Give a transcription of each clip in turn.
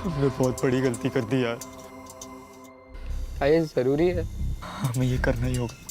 हमने बहुत बड़ी गलती कर दी यार। क्या ये जरूरी है? हमें ये करना ही होगा।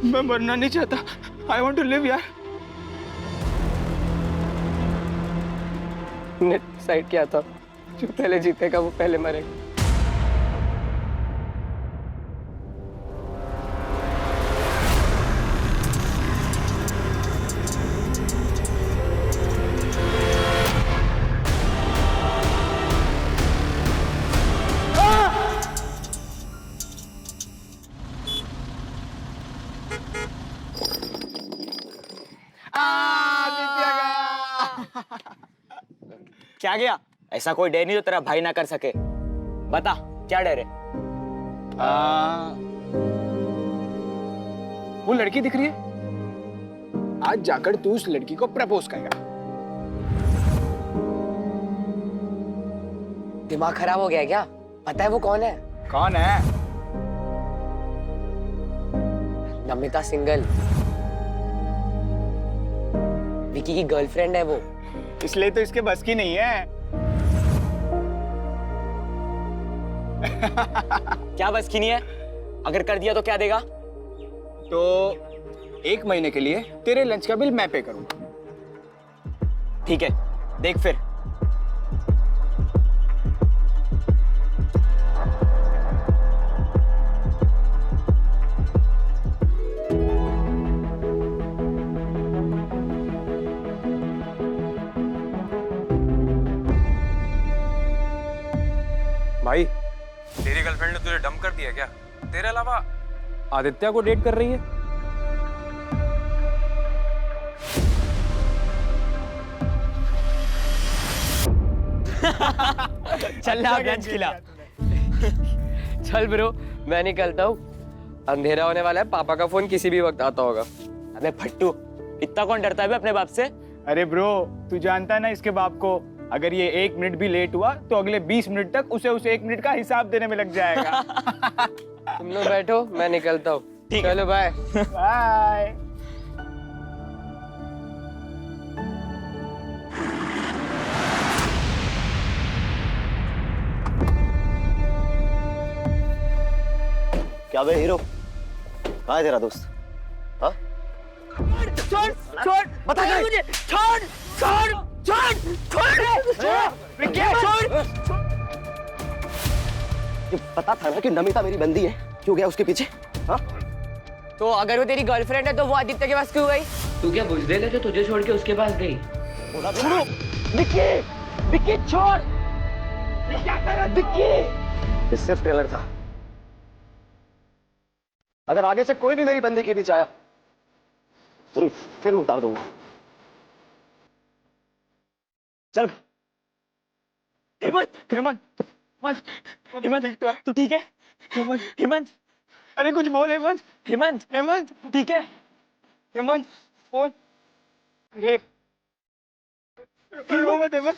मैं मरना नहीं चाहता। आई वॉन्ट टू लिव यार। ने डिसाइड किया था जो पहले जीतेगा वो पहले मरेगा। क्या गया? ऐसा कोई डर नहीं जो तेरा भाई ना कर सके। बता क्या डर है? वो लड़की दिख रही है। आज जाकर तू उस लड़की को प्रपोज करेगा। दिमाग खराब हो गया है क्या? पता है वो कौन है? कौन है? नमिता सिंगल, विकी की गर्लफ्रेंड है वो। इसलिए तो इसके बस की नहीं है। क्या बस की नहीं है? अगर कर दिया तो क्या देगा? तो 1 महीने के लिए तेरे लंच का बिल मैं पे करूंगा। ठीक है, देख फिर। भाई, तेरी गर्लफ्रेंड ने तुझे डंप कर दिया क्या? तेरे अलावा आदित्य को डेट कर रही है? चल ना लंच खिला। चल ब्रो, मैं निकलता हूँ। अंधेरा होने वाला है, पापा का फोन किसी भी वक्त आता होगा। अबे फट्टू, इतना कौन डरता है बे अपने बाप से? अरे ब्रो, तू जानता है ना इसके बाप को। अगर ये 1 मिनट भी लेट हुआ तो अगले 20 मिनट तक उसे उस 1 मिनट का हिसाब देने में लग जाएगा। तुम लोग बैठो, मैं निकलता हूँ। ठीक है। चलो बाय। बाय। क्या बे हीरो, कहाँ है तेरा दोस्त? हाँ? छोड़ छोड़, बता मुझे। छोड़ छोड़ छोड़ छोड़ विक्की, छोड़। ये पता था ना कि नमिता मेरी बंदी है, क्यों गया उसके पीछे? हाँ? तो अगर वो तेरी गर्लफ्रेंड है तो वो आदित्य के पास क्यों गई? तू क्या बुजदिल है जो तुझे छोड़ के उसके पास गई? छोड़ो विक्की, विक्की छोड़। क्या कर रहा है विक्की? ये सिर्फ ट्रेलर था। अगर आगे से कोई भी मेरी बंदी के पीछे आया तो फिर उतार दूंगा। चल। हेमंत, हेमंत, हेमंत, हेमंत, तू ठीक है? हेमंत, हेमंत, अरे कुछ बोल हेमंत, हेमंत, हेमंत, ठीक है? हेमंत, फोन, अरे, हेमंत।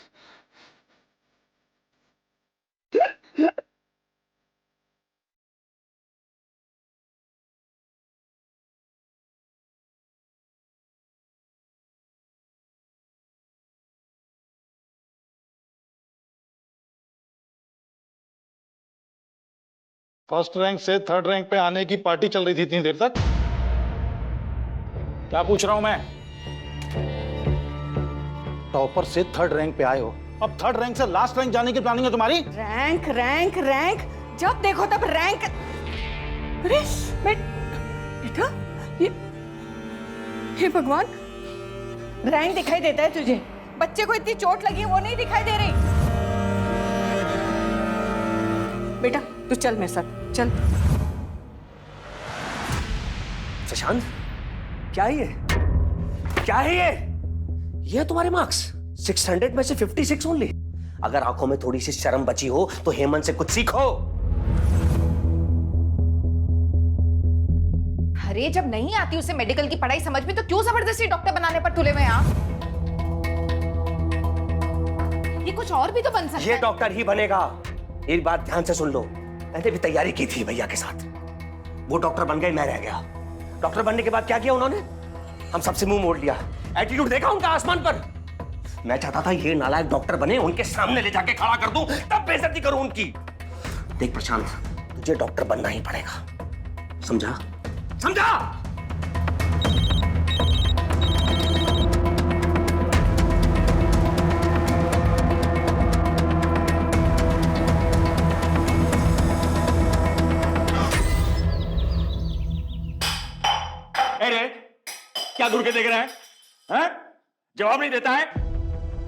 फर्स्ट रैंक से थर्ड रैंक पे आने की पार्टी चल रही थी इतनी देर तक। क्या पूछ रहा हूं मैं? टॉपर से थर्ड रैंक पे आए हो, अब थर्ड रैंक से लास्ट रैंक जाने की प्लानिंग है तुम्हारी? रैंक रैंक रैंक, जब देखो तब रैंक। अरे बेटा, ये हे भगवान, रैंक दिखाई देता है तुझे? बच्चे को इतनी चोट लगी है वो नहीं दिखाई दे रही? बेटा तू चल मेरे साथ, चल। प्रशांत, क्या है ये? क्या है ये? ये तुम्हारे मार्क्स 600 में से 56 ओनली। अगर आंखों में थोड़ी सी शर्म बची हो तो हेमंत से कुछ सीखो। अरे जब नहीं आती उसे मेडिकल की पढ़ाई समझ में तो क्यों जबरदस्ती डॉक्टर बनाने पर तुले हुए हैं आप? ये कुछ और भी तो बन सकता है। ये डॉक्टर ही बनेगा। एक बात ध्यान से सुन लो, मैंने भी तैयारी की थी भैया के साथ। वो डॉक्टर बन गए, मैं रह गया। डॉक्टर बनने के बाद क्या किया उन्होंने? हम सबसे मुंह मोड़ लिया। एटीट्यूड देखा उनका आसमान पर। मैं चाहता था ये नालायक डॉक्टर बने, उनके सामने ले जाके खड़ा कर दूं, तब बेइज्जती करूं उनकी। देख प्रशांत, तुझे डॉक्टर बनना ही पड़ेगा, समझा? समझा? अरे क्या घूर के देख रहा है? हैं? जवाब नहीं देता है?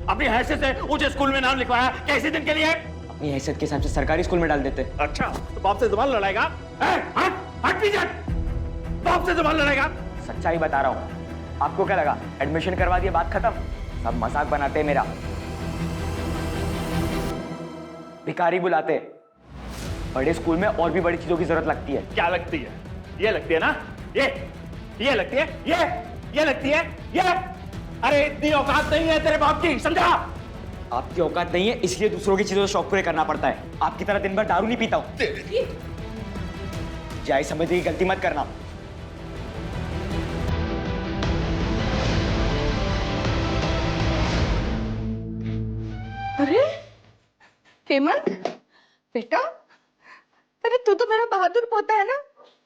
अपनी हैसियत से ऊंचे स्कूल में नाम लिखवाया, कैसे दिन के लिए? अपनी हैसियत के हिसाब से सरकारी स्कूल में डाल देते। अच्छा, तो बाप से जुबान लड़ाएगा? हट हट पीछे, बाप से जुबान लड़ाएगा? सच्चाई बता रहा हूँ। आपको क्या लगा एडमिशन करवा दिया बात खत्म? सब मजाक बनाते हैं मेरा, भिखारी बुलाते। बड़े स्कूल में और भी बड़ी चीजों की जरूरत लगती है। क्या लगती है? ये लगती है ना? ये लगती है? ये लगती है? ये? अरे इतनी औकात नहीं है तेरे बाप की, समझा? आपकी औकात नहीं है इसलिए दूसरों की चीजों से शौक पूरे करना पड़ता है। आपकी तरह दिन भर दारू नहीं पीता हूं। जाए समझने की गलती मत करना। अरे हेमंत बेटा, अरे तू तो मेरा बहादुर पोता है ना,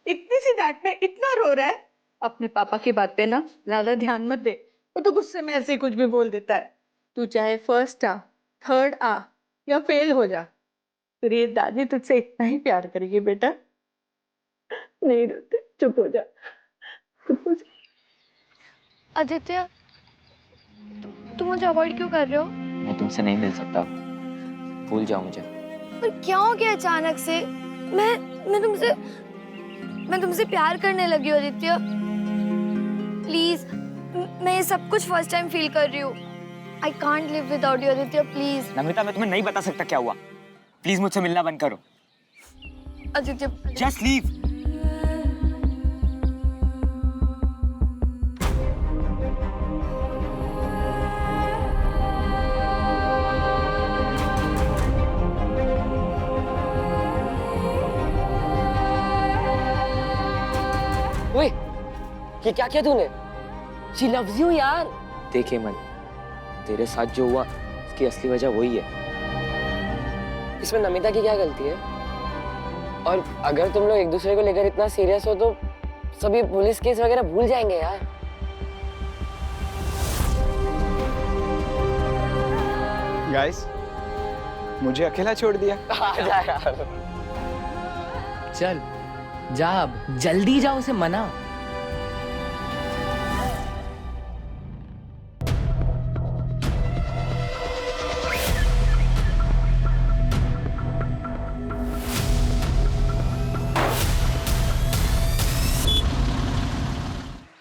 इतनी सी डांट में इतना रो रहा है। अपने पापा की बात पे ना ज्यादा ध्यान मत दे, वो तो गुस्से में ऐसे ही कुछ भी बोल देता है। तू चाहे फर्स्ट आ, थर्ड आ या फेल हो जा, तेरी दादी तुझसे इतना ही प्यार करेगी बेटा। नहीं रोते, चुप हो जा, चुप हो जा। आदित्य, तुम मुझे अवॉइड क्यों कर रहे हो? मैं तुमसे नहीं मिल सकता, भूल जाओ मुझे। पर क्या हो गया अचानक से? मैं तुमसे प्यार करने लगी हूँ आदित्य। प्लीज, मैं ये सब कुछ फर्स्ट टाइम फील कर रही हूँ। I can't live without you Aditya, please. Namita, मैं तुम्हें नहीं बता सकता क्या हुआ। प्लीज मुझसे मिलना बंद करो। Aditya just leave. ओए, ये क्या किया तूने? She loves you यार। देखिए मन, तेरे साथ जो हुआ इसकी असली वजह वही है। इसमें नमिता की क्या गलती है? और अगर तुम लोग एक दूसरे को लेकर इतना सीरियस हो तो सभी पुलिस केस वगैरह भूल जाएंगे यार। गाइस, मुझे अकेला छोड़ दिया। जा यार। चल जा, अब जल्दी जा, उसे मना।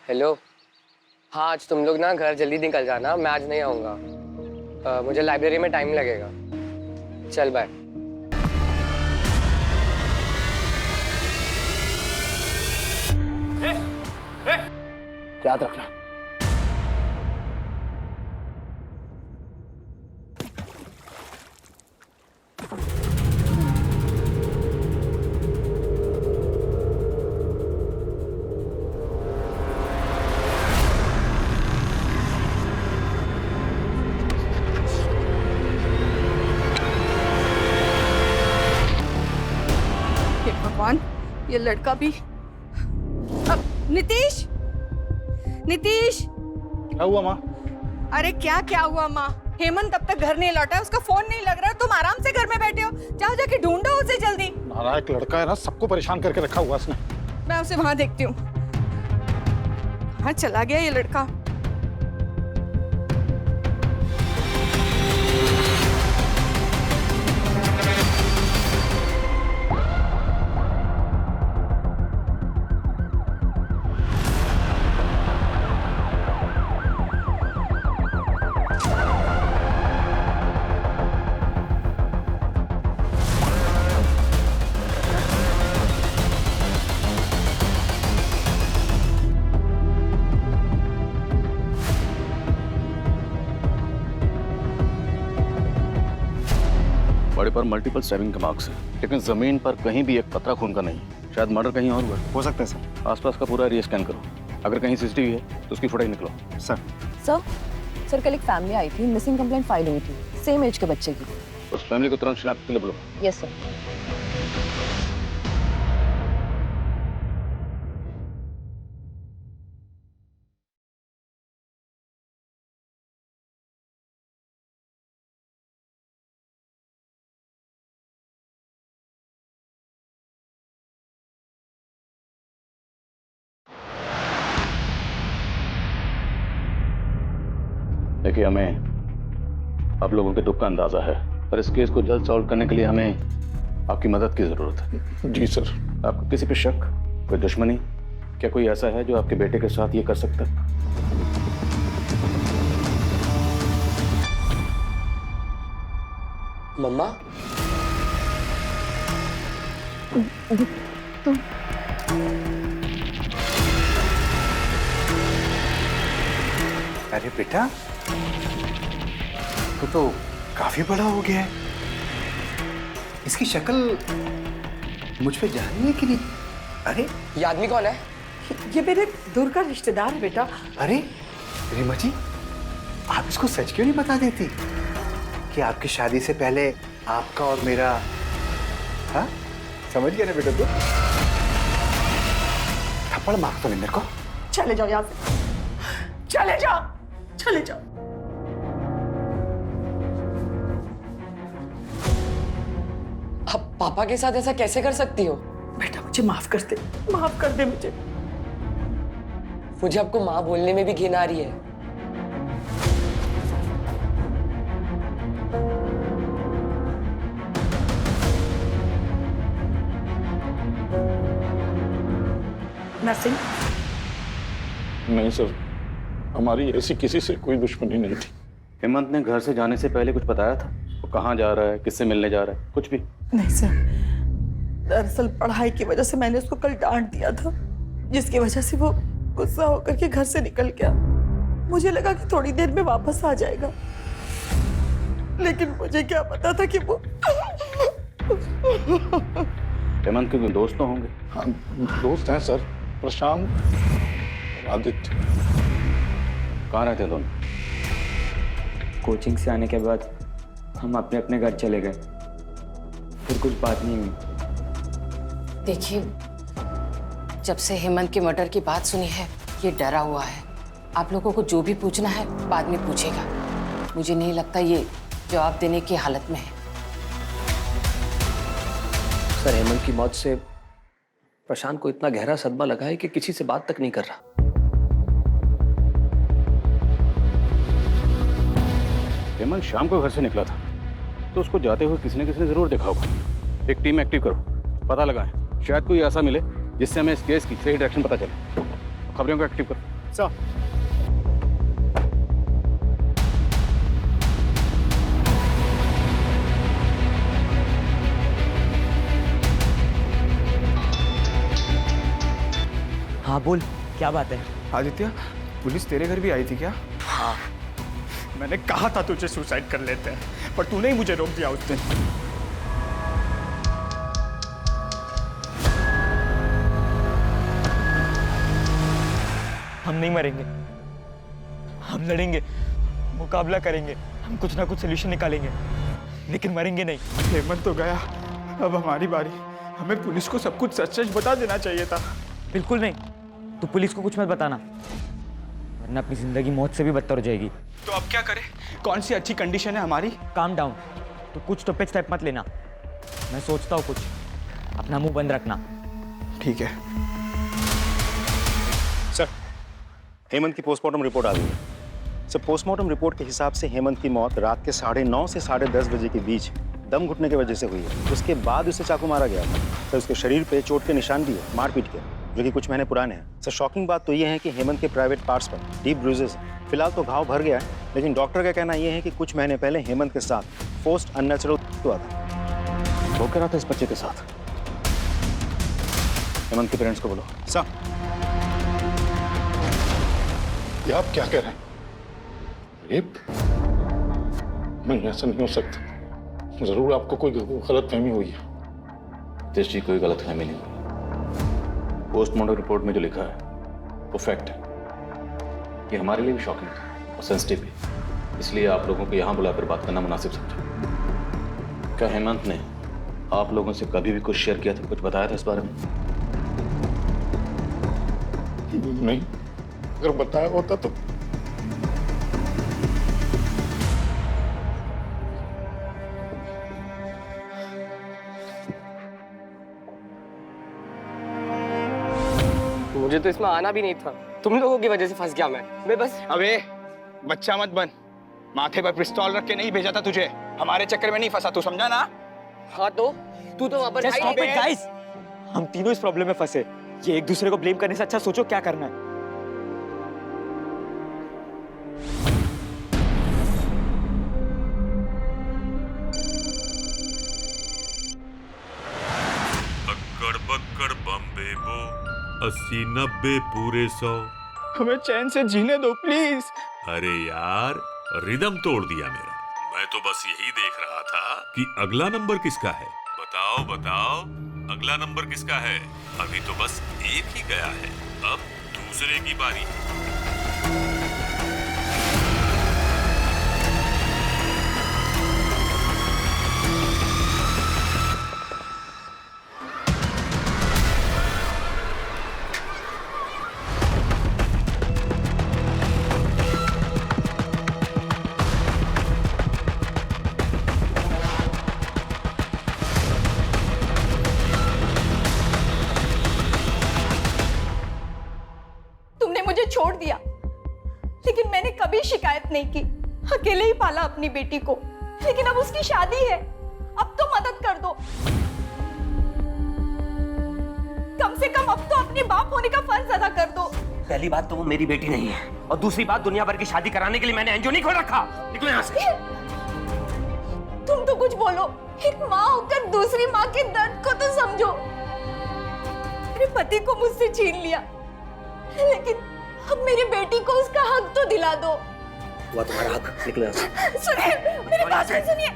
हेलो, हाँ आज तुम लोग ना घर जल्दी निकल जाना, मैं आज नहीं आऊँगा। मुझे लाइब्रेरी में टाइम लगेगा। चल बाय। याद रखना। हे भगवान, ये लड़का भी। अब नीतीश, नीतीश। क्या हुआ माँ? अरे क्या क्या हुआ माँ? हेमंत अब तक घर नहीं लौटा है, उसका फोन नहीं लग रहा है, तुम आराम से घर में बैठे हो। जाओ जाके ढूंढो उसे जल्दी। नालायक लड़का है ना, सबको परेशान करके रखा हुआ उसने। मैं उसे वहां देखती हूँ। कहाँ चला गया ये लड़का? बॉडी पर मल्टीपल स्टैबिंग के मार्क्स हैं, लेकिन जमीन पर कहीं भी एक कतरा खून का नहीं है। शायद मर्डर कहीं और हुआ है। हो सकता है सर। आसपास का पूरा एरिया स्कैन करो। अगर कहीं सीसीटीवी है तो उसकी फुटेज निकलो। सर सर कल एक फैमिली आई थी, मिसिंग कंप्लेंट फाइल हुई थी, सेम एज के बच्चे की। उस फैमिली को तुरंत शिनाख्त के लिए बुलाओ। Yes sir. देखिए, हमें आप लोगों के दुख का अंदाजा है, पर इस केस को जल्द सॉल्व करने के लिए हमें आपकी मदद की जरूरत है। जी सर। आपको किसी पे शक, कोई दुश्मनी, क्या कोई ऐसा है जो आपके बेटे के साथ ये कर सकता है? मम्मा अरे बेटा, तो काफी बड़ा हो गया है। इसकी शक्ल मुझ पे जानी है कि नहीं? अरे ये आदमी कौन है? ये मेरे दूर का रिश्तेदार है बेटा। अरे रीमा जी, आप इसको सच क्यों नहीं बता देती कि आपकी शादी से पहले आपका और मेरा, हाँ समझ गया ना बेटा तू? थप्पड़ मार तो नहीं मेरे को। चले जाओ यहाँ से, चले जाओ, चले जाओ। आप पापा के साथ ऐसा कैसे कर सकती हो? बेटा मुझे माफ कर दे, माफ कर दे मुझे। मुझे आपको माँ बोलने में भी घिन आ रही है। नरसिंह, नहीं सर, हमारी ऐसी किसी से कोई दुश्मनी नहीं थी। हेमंत ने घर से जाने से पहले कुछ बताया था? वो कहाँ जा रहा है, किससे मिलने जा रहा है, कुछ भी? नहीं सर, दरअसल पढ़ाई की वजह से मैंने उसको कल डांट दिया था, जिसकी वजह से वो गुस्सा होकर के घर से निकल गया। मुझे लगा कि थोड़ी देर में वापस आ जाएगा, लेकिन मुझे क्या पता था कि वो हेमंत के कोई दोस्त तो होंगे? हाँ दोस्त हैं सर, प्रशांत, आदित्य। कहाँ रहते दोनों? कोचिंग से आने के बाद हम अपने अपने घर चले गए, फिर कुछ बात नहीं हुई। देखिए, जब से हेमंत के मर्डर की बात सुनी है, ये डरा हुआ है। आप लोगों को जो भी पूछना है बाद में पूछेगा। मुझे नहीं लगता ये जवाब देने की हालत में है। सर, हेमंत की मौत से प्रशांत को इतना गहरा सदमा लगा है कि किसी से बात तक नहीं कर रहा। हेमंत शाम को घर से निकला था, तो उसको जाते हुए किसी ने जरूर देखा होगा। एक टीम एक्टिव करो, पता लगाएं, शायद कोई ऐसा मिले जिससे हमें इस केस की सही डायरेक्शन पता चले। खबरों को एक्टिव करो। सर हाँ बोल, क्या बात है? आदित्य, पुलिस तेरे घर भी आई थी क्या? हाँ। मैंने कहा था तुझे सुसाइड कर लेते हैं, पर तूने ही मुझे रोक दिया उस दिन। हम नहीं मरेंगे, हम लड़ेंगे, मुकाबला करेंगे, हम कुछ ना कुछ सोल्यूशन निकालेंगे, लेकिन मरेंगे नहीं। हेमंत तो गया, अब हमारी बारी। हमें पुलिस को सब कुछ सच सच बता देना चाहिए था। बिल्कुल नहीं, तू पुलिस को कुछ मत बताना, वरना अपनी जिंदगी मौत से भी बदतर हो जाएगी। तो अब क्या करें? कौन सी अच्छी कंडीशन है हमारी? काम डाउन, तो कुछ तो पे स्टेप मत लेना। मैं सोचता हूँ कुछ, अपना मुंह बंद रखना। ठीक है सर, हेमंत की पोस्टमार्टम रिपोर्ट आ गई है। सर, पोस्टमार्टम रिपोर्ट के हिसाब से हेमंत की मौत रात के 9:30 से 10:30 बजे के बीच दम घुटने की वजह से हुई है। उसके बाद उसे चाकू मारा गया था। सर, उसके शरीर पे चोट के निशान भी है, मारपीट के, जो कि कुछ महीने पुराने हैं। सर, शॉकिंग बात तो ये है कि हेमंत के प्राइवेट पार्ट्स पर डीप ब्रूजेस हैं। फिलहाल तो घाव भर गया है, लेकिन डॉक्टर का कहना यह है कि कुछ महीने पहले हेमंत के साथ फोर्स्ड अननेचुरल हुआ था। वो करा था इस बच्चे के साथ। हेमंत के पेरेंट्स को बोलो। सर, ये आप क्या कह रहे हैं? रेप? नहीं, ऐसा नहीं हो सकता। जरूर आपको कोई गलतफहमी हुई है। नितेश जी, कोई गलतफहमी नहीं हुई। पोस्टमार्टम रिपोर्ट में जो लिखा है वो फैक्ट है। ये हमारे लिए भी शॉकिंग था और सेंसिटिव भी, इसलिए आप लोगों को यहाँ बुलाकर बात करना मुनासिब समझा। क्या हेमंत ने आप लोगों से कभी भी कुछ शेयर किया था, कुछ बताया था इस बारे में? नहीं, अगर बताया होता तो मुझे तो इसमें आना भी नहीं था। तुम लोगों की वजह से फंस गया मैं बस। अबे बच्चा मत बन, माथे पर पिस्तौल रख के नहीं भेजा था तुझे। हमारे चक्कर में नहीं फंसा, तू समझा ना? हाँ तो तू तो वहां पर गाइस, हम तीनों इस प्रॉब्लम में फंसे। ये एक दूसरे को ब्लेम करने से अच्छा सोचो क्या करना है। अक्कड़ बक्कड़ बम्बे बो 80-90 पूरे 100। हमें चैन से जीने दो प्लीज। अरे यार, रिदम तोड़ दिया मेरा। मैं तो बस यही देख रहा था कि अगला नंबर किसका है। बताओ बताओ, अगला नंबर किसका है? अभी तो बस एक ही गया है, अब दूसरे की बारी। छोड़ दिया, लेकिन मैंने कभी शिकायत नहीं की। अकेले ही पाला अपनी बेटी को, लेकिन अब उसकी शादी है। अब तो मदद कर दो, कम से कम अब तो अपने बाप होने का फर्ज अदा कर दो। पहली बात तो वो मेरी बेटी नहीं है, और दूसरी बात, दुनिया भर की शादी कराने के लिए मैंने एनजीओ नहीं खोल रखा। निकलो यहाँ से। तुम तो कुछ बोलो। एक माँ होकर दूसरी माँ के दर्द को तो समझो। मेरे पति को मुझसे छीन लिया, लेकिन अब मेरी बेटी को उसका हक तो दिला दो। वो तुम्हारा हक। निकलो यहाँ से। सुनिए, मेरी बात सुनिए।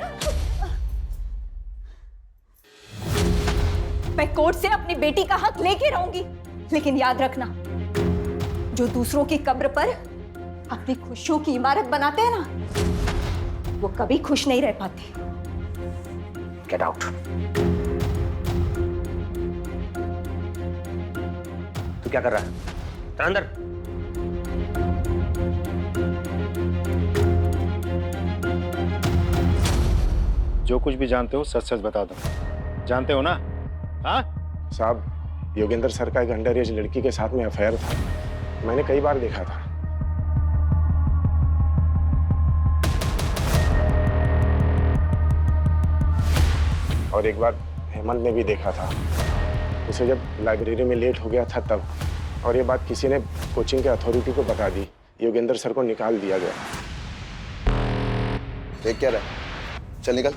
मैं कोर्ट से अपनी बेटी का हक लेके रहूंगी, लेकिन याद रखना, जो दूसरों की कब्र पर अपनी खुशियों की इमारत बनाते हैं ना, वो कभी खुश नहीं रह पाते। Get out. तू क्या कर रहा है? चल अंदर। जो कुछ भी जानते हो सच सच बता दो। जानते हो ना? हाँ साहब, योगेंद्र सर का एक अंडर एज लड़की के साथ में अफेयर था। मैंने कई बार देखा था। और एक बार हेमंत ने भी देखा था उसे, जब लाइब्रेरी में लेट हो गया था तब। और ये बात किसी ने कोचिंग के अथॉरिटी को बता दी, योगेंद्र सर को निकाल दिया गया। देख क्या रहा है? चल निकल।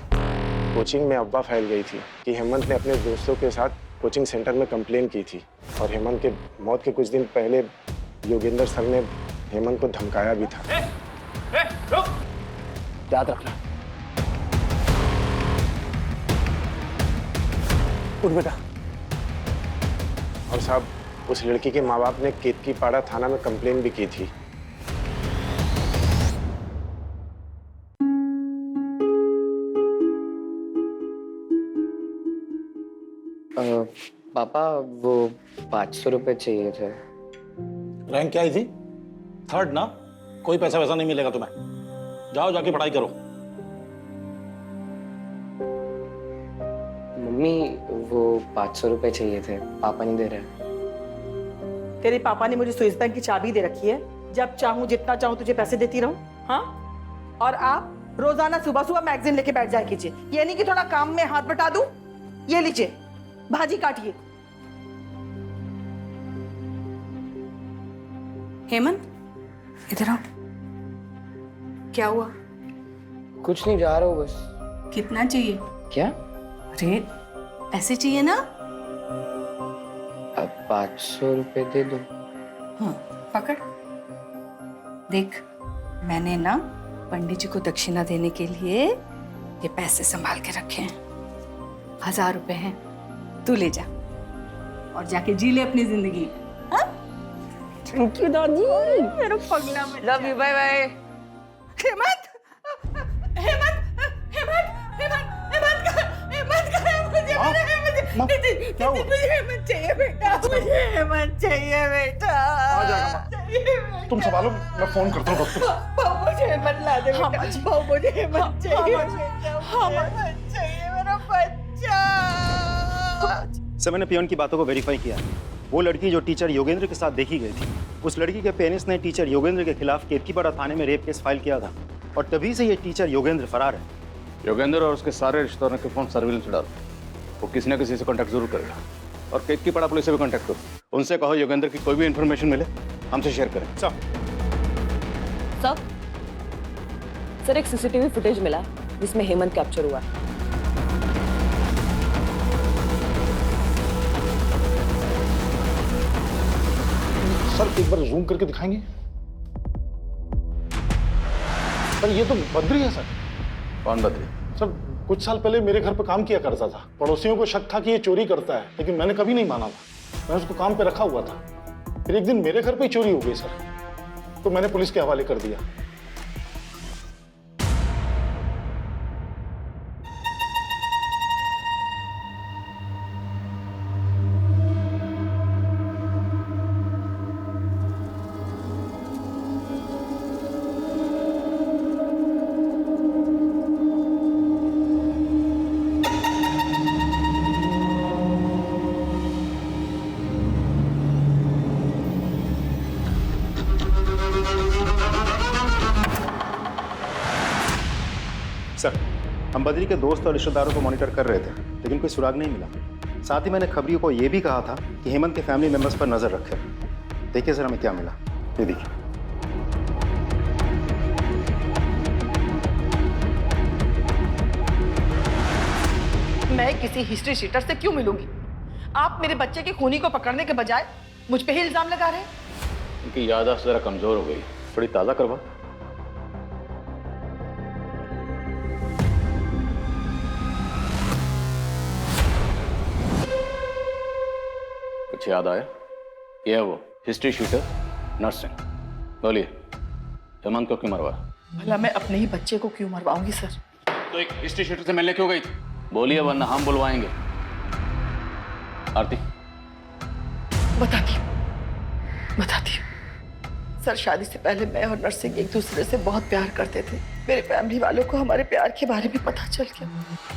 कोचिंग में अफवाह फैल गई थी कि हेमंत ने अपने दोस्तों के साथ कोचिंग सेंटर में कंप्लेन की थी, और हेमंत के मौत के कुछ दिन पहले योगेंद्र सर ने हेमंत को धमकाया भी था। याद रखना। उठ बेटा। और साहब, उस लड़की के माँ बाप ने केतकीपाड़ा थाना में कंप्लेन भी की थी। पापा, वो 500 रुपए चाहिए थे। रैंक क्या आई थी? 3rd ना? कोई पैसा वैसा नहीं मिलेगा तुम्हें। जाओ, जाके पढ़ाई करो। मम्मी, वो 500 रुपए चाहिए थे, पापा नहीं दे रहे। तेरे पापा ने मुझे स्विस बैंक की चाबी दे रखी है, जब चाहूं जितना चाहूं तुझे पैसे देती रहूं? हाँ? और आप रोजाना सुबह सुबह मैगजीन लेके बैठ जाया कीजिए। ये नहीं कि थोड़ा काम में हाथ बटा दूं। ये लीजिए, भाजी काटिए। हेमंत, इधर आओ। क्या हुआ? कुछ नहीं, जा रहा हूँ बस। कितना चाहिए? क्या? अरे पैसे चाहिए ना? अब 500 रुपए दे दो। हाँ, पकड़। देख, मैंने ना पंडित जी को दक्षिणा देने के लिए ये पैसे संभाल के रखे हैं। 1000 रुपए हैं, तू ले जा और जाके जी ले अपनी जिंदगी। हाँ? थैंक यू दादी। मेरा पगला में love you, bye bye. Hemant, Hemant, Hemant, Hemant, Hemant, मुझे हेमंत चाहिए बेटा, मुझे हेमंत चाहिए बेटा। आ जाएगा, तुम संभालो, मैं फोन करता हूँ डॉक्टर। मुझे हेमंत ला दे बेटा, मुझे हेमंत चाहिए बेटा, हेमंत चाहिए मेरा बच्चा। सर, मैंने पियोन की बातों को वेरीफाई किया। वो लड़की जो टीचर योगेंद्र के साथ देखी गई थी, उस लड़की के पेरेंट्स ने टीचर योगेंद्र के खिलाफ केतकीपाड़ा थाने में रेप केस फाइल किया था और तभी से ये टीचर योगेंद्र फरार है। योगेंद्र और उसके सारे रिश्तेदारों के फोन सर्विलेंस डाल, वो किसी न किसी से कांटेक्ट जरूर करेगा। और केतकीपाड़ा पुलिस से भी कांटेक्ट करो, उनसे कहो योगेंद्र की कोई भी इंफॉर्मेशन मिले हमसे शेयर करें। सर एक सीसीटीवी फुटेज मिला जिसमें हेमंत कैप्चर हुआ। सर एक बार जूम करके दिखाएंगे? सर ये तो बद्री है सर। कौन बद्री? सर कुछ साल पहले मेरे घर पर काम किया करता था। पड़ोसियों को शक था कि ये चोरी करता है, लेकिन मैंने कभी नहीं माना था। मैं उसको काम पे रखा हुआ था। फिर एक दिन मेरे घर पे ही चोरी हो गई सर, तो मैंने पुलिस के हवाले कर दिया। सर, हम बद्री के दोस्त और रिश्तेदारों को मॉनिटर कर रहे थे, लेकिन कोई सुराग नहीं मिला। साथ ही मैंने खबरियों को यह भी कहा था कि हेमंत के फैमिली मेंबर्स पर नजर रखें। देखिए सर, हमें क्या मिला, ये देखिए। मैं किसी हिस्ट्री शीटर से क्यों मिलूंगी? आप मेरे बच्चे के खूनी को पकड़ने के बजाय मुझ पे ही इल्जाम लगा रहे हैं। उनकी याददाश्त जरा कमजोर हो गई, थोड़ी ताजा करवा। कुछ याद आया? ये है वो हिस्ट्री शूटर नर्सिंग। बोलिए, हेमंत को क्यों मरवा? भला मैं अपने ही बच्चे को क्यों मरवाऊंगी सर? तो एक हिस्ट्री शूटर से मिलने क्यों गई थी? बोलिए, वरना हम बुलवाएंगे। आरती बताती सर, शादी से पहले मैं और नर्सिंग एक दूसरे से बहुत प्यार करते थे। मेरे फैमिली वालों को हमारे प्यार के बारे में पता चल गया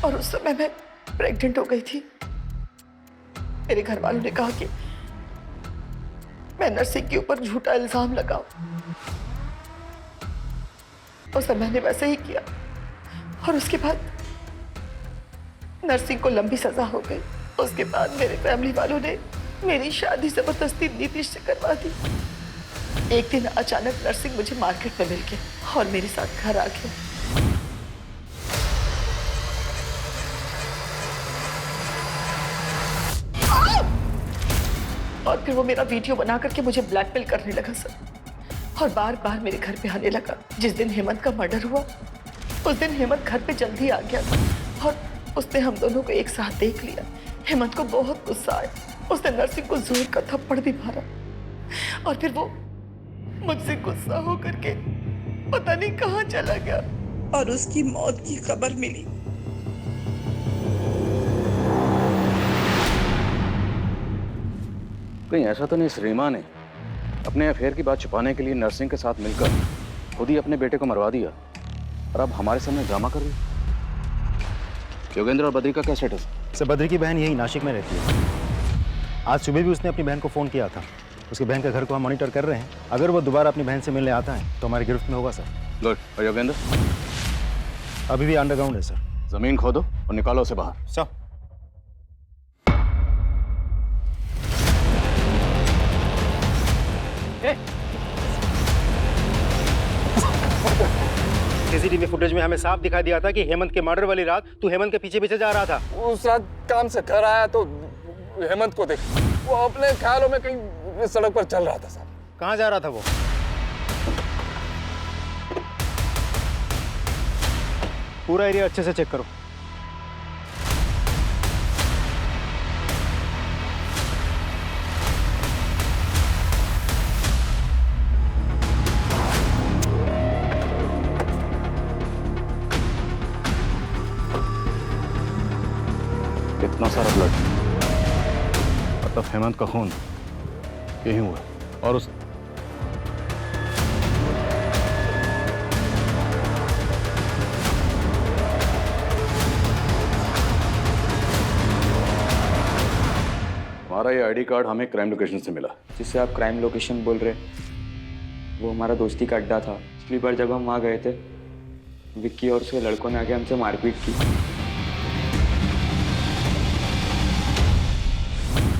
और उस समय मैं प्रेग्नेंट हो गई थी। मेरे घर वालों ने कहा कि मैं नर्सिंग के ऊपर झूठा इल्जाम लगाऊं। उस समय मैंने वैसे ही किया और उसके बाद नर्सिंग को लंबी सजा हो गई। उसके बाद मेरे फैमिली वालों ने मेरी शादी जबरदस्ती नीतीश से करवा दी। एक दिन अचानक नर्सिंग मुझे मार्केट में मिल गया और मेरे साथ घर आ गया। और फिर वो मेरा वीडियो बना करके मुझे ब्लैकमेल करने लगा सर, और बार बार मेरे घर पे आने लगा। जिस दिन हेमंत का मर्डर हुआ उस दिन हेमंत घर पे जल्दी आ गया था और उसने हम दोनों को एक साथ देख लिया। हेमंत को बहुत गुस्सा आया, उसने नर्सिंग को जोर का थप्पड़ भी मारा और फिर वो मुझसे गुस्सा होकर के पता नहीं कहाँ चला गया और उसकी मौत की खबर मिली। कहीं ऐसा तो नहीं श्रीमा ने अपने अफेयर की बात छुपाने के लिए नर्सिंग के साथ मिलकर खुद ही अपने बेटे को मरवा दिया और अब हमारे सामने ड्रामा कर रही है? योगेंद्र और बद्री का क्या स्टेटस? सर, बद्री की बहन यही नासिक में रहती है। आज सुबह भी उसने अपनी बहन को फोन किया था, उसकी बहन के घर को हम मॉनिटर कर रहे हैं। अगर वो दोबारा अपनी बहन से मिलने आता है तो हमारी गिरफ्त में होगा सर। गुड। और योगेंद्र? अभी भी अंडरग्राउंड है सर। जमीन खोदो और निकालो उसे बाहर। सर। सीसीटीवी फुटेज में हमें साफ दिखाई दिया था कि हेमंत के मर्डर वाली रात तू हेमंत के पीछे पीछे जा रहा था। उस रात काम से घर आया तो हेमंत को देख, वो अपने ख्यालों में कहीं सड़क पर चल रहा था साहब। कहाँ जा रहा था वो? पूरा एरिया अच्छे से चेक करो। इतना सारा ब्लड, मतलब हेमंत का खून यही हुआ। और उस हमारा ये आईडी कार्ड हमें क्राइम लोकेशन से मिला। जिससे आप क्राइम लोकेशन बोल रहे, वो हमारा दोस्ती का अड्डा था। पिछली बार जब हम वहाँ गए थे, विक्की और उसके लड़कों ने आके हमसे मारपीट की।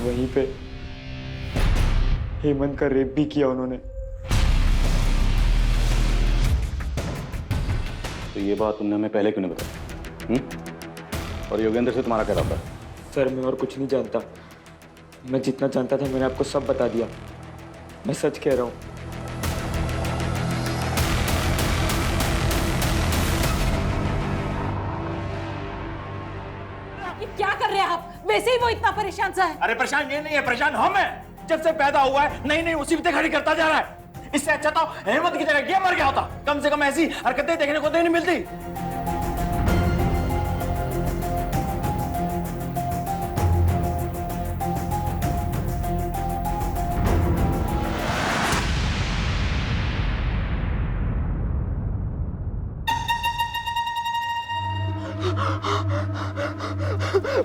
वहीं पे हेमंत का रेप भी किया उन्होंने। तो ये बात तुमने हमें पहले क्यों नहीं बताई? और योगेंद्र से तुम्हारा क्या रहा? सर मैं और कुछ नहीं जानता। मैं जितना जानता था मैंने आपको सब बता दिया। मैं सच कह रहा हूँ। क्या कर रहे हैं आप? वैसे ही वो इतना परेशान सा है। अरे परेशान ये नहीं है, परेशान हम हैं। जब से पैदा हुआ है नई नई मुसीबतें खड़ी करता जा रहा है। इससे अच्छा तो हेमंत की जगह ये मर गया होता। कम से कम ऐसी हरकतें देखने को तो नहीं मिलती।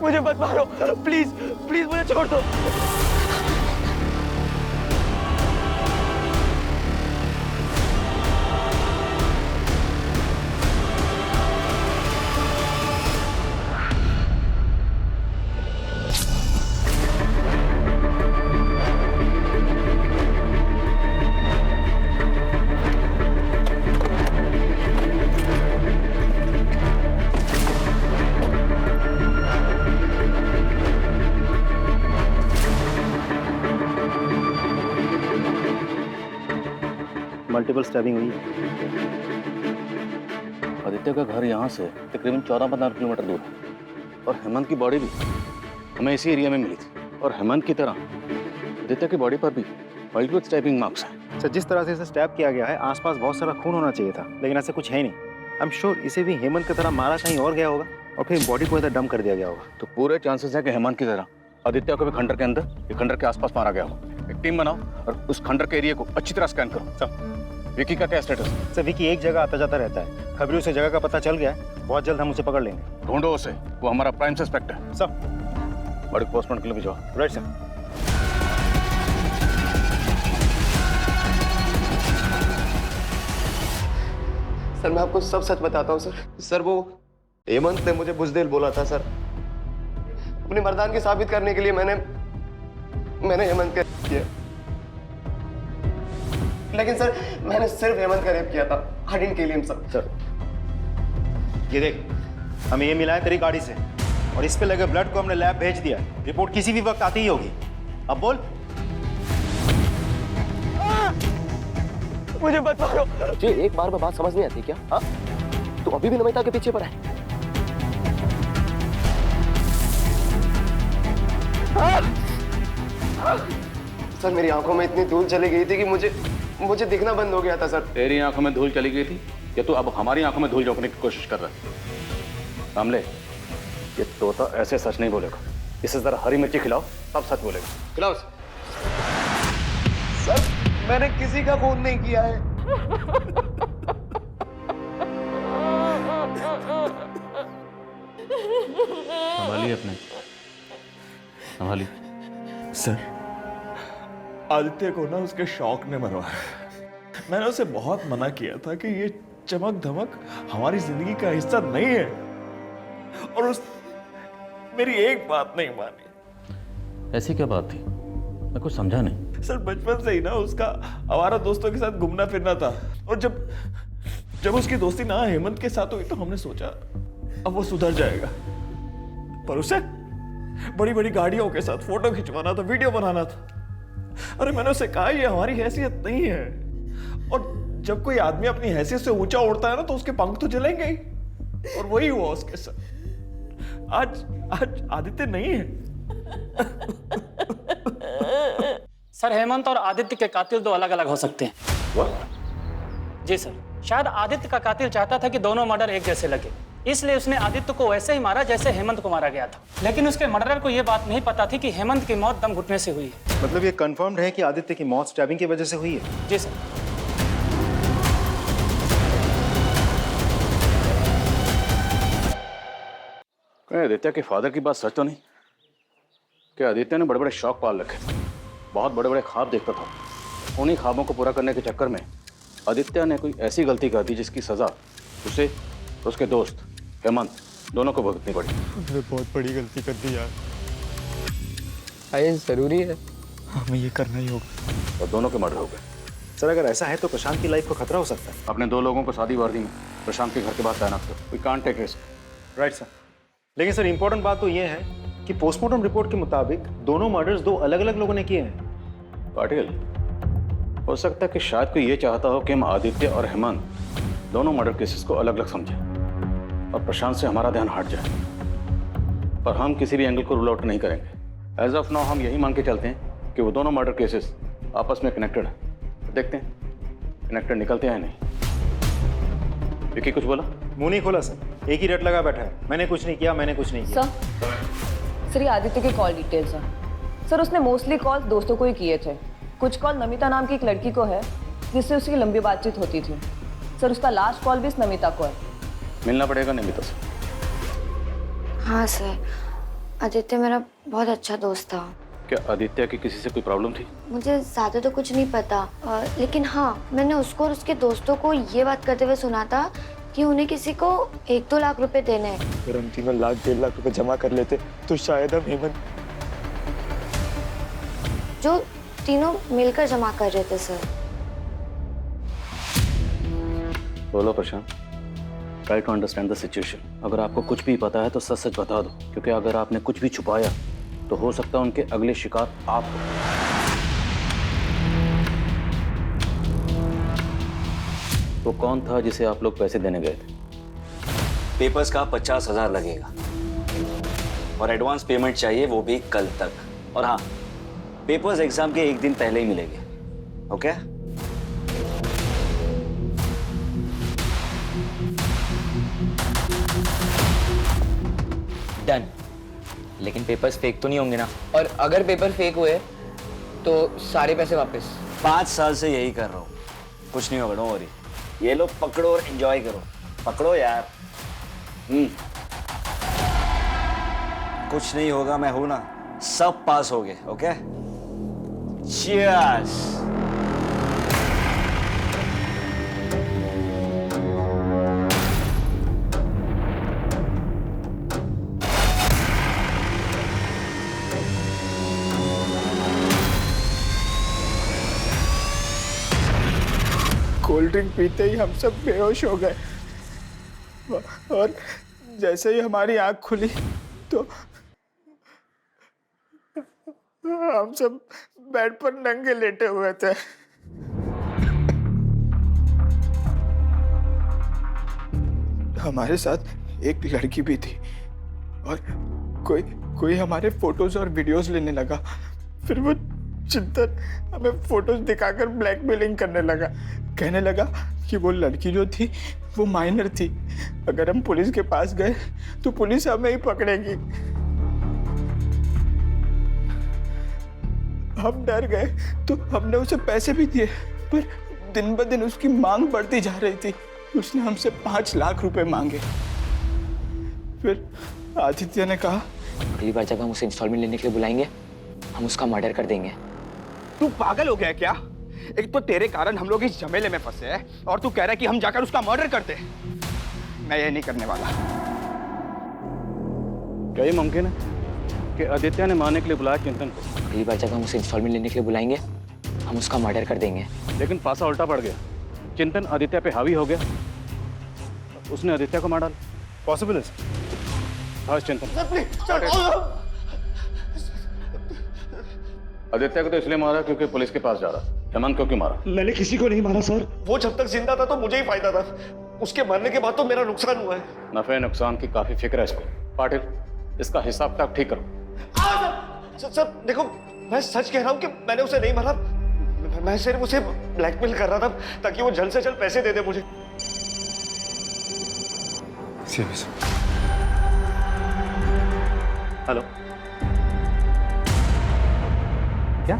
मुझे मत मारो प्लीज, प्लीज मुझे छोड़ दो। मल्टीपल स्टैबिंग हुई है। आदित्य का घर यहाँ से तकरीबन 14-15 किलोमीटर दूर है और हेमंत की बॉडी भी हमें इसी एरिया में मिली थी। और हेमंत की तरह आदित्य की बॉडी पर भी मल्टीपल स्टैबिंग मार्क्स हैं। सर जिस तरह से इसे स्टैब किया गया है आसपास बहुत सारा खून होना चाहिए था, लेकिन ऐसा कुछ है नहीं। आई एम श्योर इसे भी हेमंत की तरह मारा कहीं और गया होगा और फिर बॉडी को इधर डंप कर दिया गया होगा। तो पूरे चांसेस है कि हेमंत की तरह आदित्य को भी खंडर के अंदर या खंडर के आसपास मारा गया होगा। एक टीम बनाओ और उस खंडर के एरिया को अच्छी तरह स्कैन करो। सर विकी का क्या स्टेटस है? सर विकी एक जगह आता जाता रहता है। खबरों से जगह का पता चल गया है, बहुत जल्द हम उसे पकड़ लेंगे। ढूंढो उसे, वो हमारा प्राइम सस्पेक्ट है। सर बॉडी पोस्टमार्टम के लिए भिजवाओ। Right sir. सर मैं आपको सब सच बताता हूँ सर। सर वो हेमंत ने मुझे बुज़दिल बोला था सर। अपनी मर्दानगी साबित करने के लिए मैंने हेमंत का रेप किया। लेकिन सर मैंने सिर्फ हेमंत का रेप किया था। I didn't kill him sir. ये देख, हमें ये मिला है तेरी गाड़ी से और इस पे लगे ब्लड को हमने लैब भेज दिया। रिपोर्ट किसी भी वक्त आती ही होगी। अब बोल। मुझे मत मारो जी। एक बार में बात समझ नहीं आती क्या? हाँ तू अभी भी नमिता के पीछे पड़ा है। सर मेरी आंखों में इतनी धूल चली गई थी कि मुझे दिखना बंद हो गया था सर। तेरी आंखों में धूल चली गई थी या तू अब हमारी आंखों में धूल झोंकने की कोशिश कर रहा है? सामले, ये तोता ऐसे सच नहीं बोलेगा। इसे जरा हरी मिर्ची खिलाओ तब सच बोलेगा। खिलाओ सर मैंने किसी का खून नहीं किया है। संभालिए अपने, संभालिए। सर आदित्य को ना उसके शौक ने मरवाया। मैंने उसे बहुत मना किया था कि ये चमक धमक हमारी जिंदगी का हिस्सा नहीं है, और उस मेरी एक बात नहीं मानी। ऐसी क्या बात थी? मैं कुछ समझा नहीं। सर बचपन से ही ना उसका आवारा दोस्तों के साथ घूमना फिरना था, और जब उसकी दोस्ती ना हेमंत के साथ हुई तो हमने सोचा अब वो सुधर जाएगा, पर उसे बड़ी बड़ी गाड़ियों के साथ फोटो खिंचवाना था, वीडियो बनाना था। अरे मैंने उसे कहा ये हमारी हैसियत नहीं है, और जब कोई आदमी अपनी हैसियत से ऊंचा उड़ता है ना तो उसके पंख तो जलेंगे ही, और वही हुआ उसके साथ। आज आदित्य नहीं है। सर हेमंत और आदित्य के कातिल दो अलग अलग हो सकते हैं। जी सर, शायद आदित्य का कातिल चाहता था कि दोनों मर्डर एक जैसे लगे, इसलिए उसने आदित्य को वैसे ही मारा जैसे हेमंत को मारा गया था। लेकिन उसके मर्डरर को यह बात नहीं पता थी कि हेमंत की मौत दम घुटने से हुई है। मतलब ये कंफर्म्ड है कि आदित्य की मौत स्टैबिंग की वजह से हुई है? जी सर। आदित्य के फादर की बात सच तो नहीं? कि आदित्य ने बड़े बड़े शौक पाल रखे थे, बहुत बड़े बड़े ख्वाब देखता था। उन्हीं ख्वाबों को पूरा करने के चक्कर में आदित्य ने कोई ऐसी गलती कर दी जिसकी सजा उसे और उसके दोस्त हेमंत दोनों को भुगतनी पड़ी। उसने बहुत बड़ी गलती कर दी यार। ये जरूरी है? हमें ये करना ही होगा। और दोनों के मर्डर हो गए। सर अगर ऐसा है तो प्रशांत की लाइफ को खतरा हो सकता है। अपने दो लोगों को शादी वर्दी में प्रशांत के घर के बाहर तैनात करो। We can't take risk. Right sir. लेकिन सर इंपॉर्टेंट बात तो ये है कि पोस्टमार्टम रिपोर्ट के मुताबिक दोनों मर्डर्स दो अलग अलग लोगों ने किए हैं। पाटिल, हो सकता है कि शायद कोई ये चाहता हो कि हम आदित्य और हेमंत दोनों मर्डर केसेस को अलग अलग समझें और प्रशांत से हमारा ध्यान हट जाए, पर हम किसी भी एंगल को रूल आउट नहीं करेंगे। एज ऑफ नाउ हम यही मान के चलते हैं कि वो दोनों मर्डर केसेस आपस में कनेक्टेड है। देखते हैं कनेक्टेड निकलते हैं नहीं। विकी कुछ बोला? मुंह नहीं खोला सर, एक ही रट लगा बैठा है। मैंने कुछ नहीं किया, मैंने कुछ नहीं किया। सर ये आदित्य के कॉल डिटेल्स हैं। सर उसने मोस्टली कॉल दोस्तों को ही किए थे। कुछ कॉल नमिता नाम की एक लड़की को है जिससे उसकी लंबी बातचीत होती थी। सर उसका लास्ट कॉल भी इस नमिता को है। मिलना पड़ेगा नमिता से। हाँ सर, आदित्य मेरा बहुत अच्छा दोस्त था। क्या आदित्य की किसी से कोई प्रॉब्लम थी? मुझे ज़्यादा तो कुछ नहीं पता, लेकिन हाँ मैंने उसको और उसके दोस्तों को ये बात करते हुए सुना था कि उन्हें किसी को 1-2 लाख रुपए देने हैं। अगर हम तीनों 1-1.5 लाख रुपए जमा कर लेते तो शायद हम हेमंत। जो तीनों मिलकर जमा कर रहे थे सर। बोलो Prashant, try to understand the situation. अगर आपको कुछ भी पता है तो सच सच बता दो, क्योंकि अगर आपने कुछ भी छुपाया तो हो सकता है उनके अगले शिकार आप हो। वो कौन था जिसे आप लोग पैसे देने गए थे? पेपर्स का 50,000 लगेगा और एडवांस पेमेंट चाहिए, वो भी कल तक। और हाँ, पेपर्स एग्जाम के एक दिन पहले ही मिलेंगे। ओके? डन। लेकिन पेपर्स फेक तो नहीं होंगे ना? और अगर पेपर फेक हुए तो सारे पैसे वापस? 5 साल से यही कर रहा हूँ, कुछ नहीं होगा, डोंट वरी। ये लो पकड़ो और एंजॉय करो। पकड़ो यार। कुछ नहीं होगा, मैं हूं ना। सब पास हो गए। ओके? चीयर्स। कोल्ड ड्रिंक पीते ही हम सब बेहोश हो गए, और जैसे ही हमारी आंख खुली तो हम सब बेड पर नंगे लेटे हुए थे। हमारे साथ एक लड़की भी थी, और कोई हमारे फोटोज और वीडियोस लेने लगा। फिर वो चिंतन हमें फोटोज दिखाकर ब्लैकमेलिंग करने लगा। कहने लगा कि वो लड़की जो थी वो माइनर थी, अगर हम पुलिस के पास गए तो पुलिस हमें ही पकड़ेगी। हम डर गए तो हमने उसे पैसे भी दिए, पर दिन ब दिन उसकी मांग बढ़ती जा रही थी। उसने हमसे 5 लाख रुपए मांगे। फिर आदित्य ने कहा, अगली बार जब हम उसे इंस्टॉलमेंट लेने के लिए बुलाएंगे हम उसका मर्डर कर देंगे। तू पागल हो गया क्या? एक तो तेरे कारण हम लोग इस झमेले में फंसे हैं और तू कह रहा है कि हम जाकर उसका मर्डर करते हैं। मैं ये नहीं करने वाला। क्या ये मुमकिन है कि आदित्य ने मारने के लिए बुलाया चिंतन को? अगली बार जब हम उसे इंस्टॉलमेंट लेने के लिए बुलाएंगे हम उसका मर्डर कर देंगे। लेकिन पासा उल्टा पड़ गया। चिंतन आदित्य पे हावी हो गया, उसने आदित्य को मार डाला। पॉसिबल है हाँ चिंतन। आदित्य को तो इसलिए मारा क्योंकि पुलिस के पास जा रहा। हेमंत को क्यों मारा? मैंने किसी को नहीं मारा सर। वो जब तक जिंदा था तो मुझे ही फायदा था, उसके मरने के बाद तो मेरा नुकसान हुआ है। नफे नुकसान की काफी फिक्र है इसको। पाटिल, इसका हिसाब किताब ठीक करो। सर देखो, मैं सच कह रहा हूँ कि मैंने उसे नहीं मारा। मैं सिर्फ उसे ब्लैकमेल कर रहा था ताकि वो जल्द से जल्द पैसे दे दे मुझे। हेलो, क्या?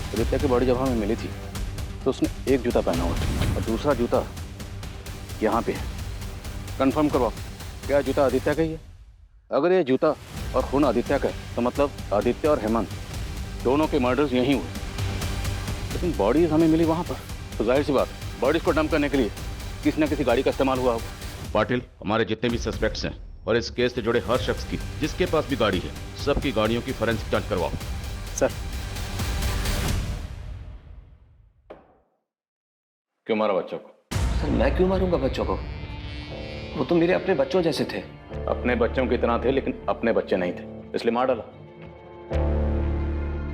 आदित्य की बॉडी जब हमें मिली थी तो उसने एक जूता पहना हुआ था और दूसरा जूता यहाँ पे है। कंफर्म करवाओ, क्या जूता आदित्य का ही है? अगर ये जूता और खून आदित्य का है तो मतलब आदित्य और हेमंत दोनों के मर्डर्स यहीं हुए। लेकिन बॉडीज हमें मिली वहाँ पर, तो जाहिर सी बात बॉडीज को डंप करने के लिए किसी न किसी गाड़ी का इस्तेमाल हुआ होगा। पाटिल, हमारे जितने भी सस्पेक्ट्स हैं और इस केस से जुड़े हर शख्स की जिसके पास भी गाड़ी है, सबकी गाड़ियों की फोरेंसिक जांच करवाओ। सर। क्यों मारा बच्चों को? सर मैं क्यों मारूंगा बच्चों को? वो तो मेरे अपने बच्चों जैसे थे। अपने बच्चों की तरह थे लेकिन अपने बच्चे नहीं थे, इसलिए मार डाला।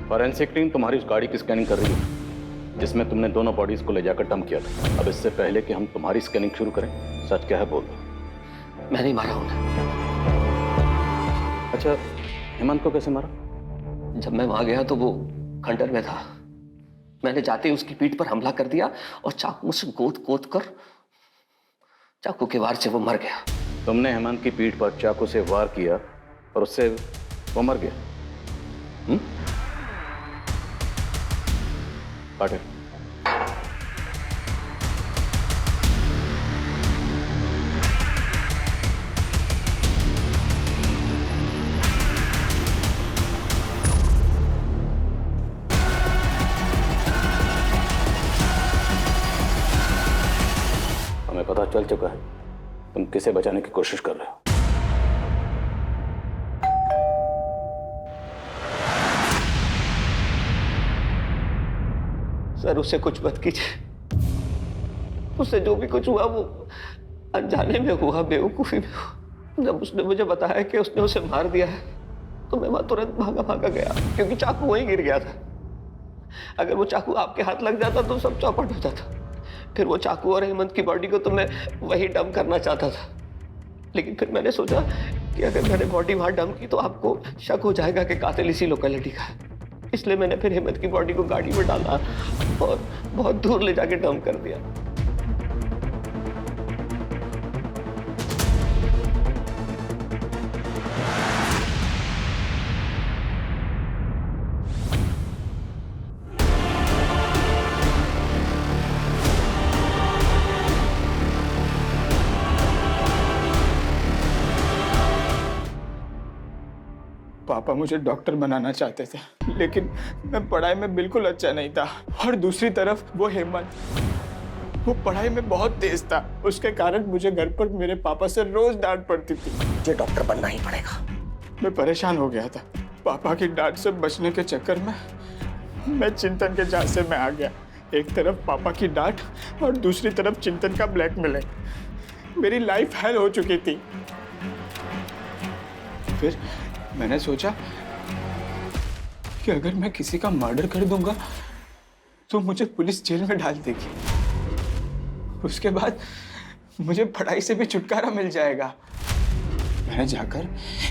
फॉरेंसिक टीम तुम्हारी उस गाड़ी की स्कैनिंग कर रही है जिसमें तुमने दोनों बॉडीज को ले जाकर डंप किया था। अब इससे पहले कि हम तुम्हारी स्कैनिंग शुरू करें, सच क्या है बोल दो। मैं नहीं मारा हूं। अच्छा, हेमंत को कैसे मारा? जब मैं वहां गया तो वो खंडर में था। मैंने जाते ही उसकी पीठ पर हमला कर दिया और चाकू से गोद कर चाकू के वार से वो मर गया। तुमने हेमंत की पीठ पर चाकू से वार किया और उससे वो मर गया? पाटिल, हमें पता चल चुका है तुम किसे बचाने की कोशिश कर रहे हो। सर उससे कुछ मत कीजिए। उससे जो भी कुछ हुआ वो अनजाने में हुआ, बेवकूफी में हुआ। जब उसने मुझे बताया कि उसने उसे मार दिया है तो मैं वहां तुरंत भागा गया क्योंकि चाकू वहीं गिर गया था। अगर वो चाकू आपके हाथ लग जाता तो सब चौपट हो जाता। फिर वो चाकू और हेमंत की बॉडी को तो मैं वही डंप करना चाहता था, लेकिन फिर मैंने सोचा कि अगर मैंने बॉडी वहां डंप की तो आपको शक हो जाएगा कि कातिल इसी लोकेलिटी का है। इसलिए मैंने फिर हेमंत की बॉडी को गाड़ी में डाला और बहुत दूर ले जाके डंप कर दिया। पापा मुझे डॉक्टर बनाना चाहते थे, लेकिन मैं पढ़ाई में बिल्कुल अच्छा नहीं था। और दूसरी तरफ वो हेमंत, वो पढ़ाई में बहुत तेज था। उसके कारण मुझे घर पर मेरे पापा से रोज डांट पड़ती थी। मुझे डॉक्टर बनना ही पड़ेगा। मैं परेशान हो गया था। पापा की डांट से बचने के चक्कर में मैं चिंतन के झांसे में आ गया। एक तरफ पापा की डांट और दूसरी तरफ चिंतन का ब्लैकमेलिंग। मेरी लाइफ हेल हो चुकी थी। फिर मैंने सोचा कि अगर मैं किसी का मर्डर कर दूंगा तो मुझे पुलिस जेल में डाल देगी। उसके बाद मुझे पढ़ाई से भी छुटकारा मिल जाएगा। मैंने जाकर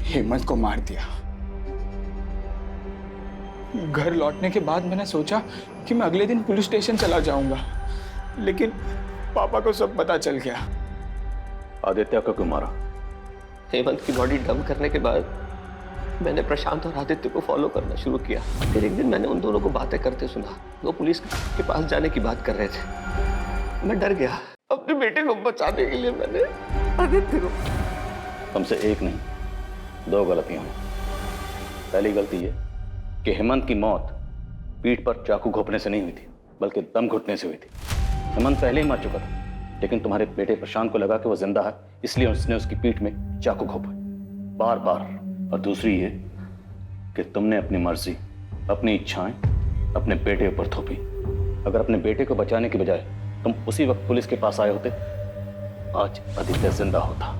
हेमंत को मार दिया। घर लौटने के बाद मैंने सोचा कि मैं अगले दिन पुलिस स्टेशन चला जाऊंगा, लेकिन पापा को सब पता चल गया। आदित्य को क्यों मारा? हेमंत की बॉडी डंप करने के बाद मैंने प्रशांत और आदित्य को फॉलो करना शुरू किया। फिर एक दिन मैंने उन दोनों को बातें करते सुना। वो पुलिस के पास जाने की बात कर रहे थे। मैं डर गया। अपने बेटे को बचाने के लिए मैंने आदित्य को। तुमसे एक नहीं, 2 गलतियां हुई। पहली गलती ये कि हेमंत की मौत पीठ पर चाकू घोंपने से नहीं हुई थी, बल्कि दम घुटने से हुई थी। हेमंत पहले ही मर चुका था, लेकिन तुम्हारे बेटे प्रशांत को लगा कि वो जिंदा है, इसलिए उसने उसकी पीठ में चाकू घोंपा बार बार। और दूसरी ये कि तुमने अपनी मर्जी, अपनी इच्छाएं अपने बेटे पर थोपी। अगर अपने बेटे को बचाने की बजाय तुम उसी वक्त पुलिस के पास आए होते, आज आदित्य जिंदा होता।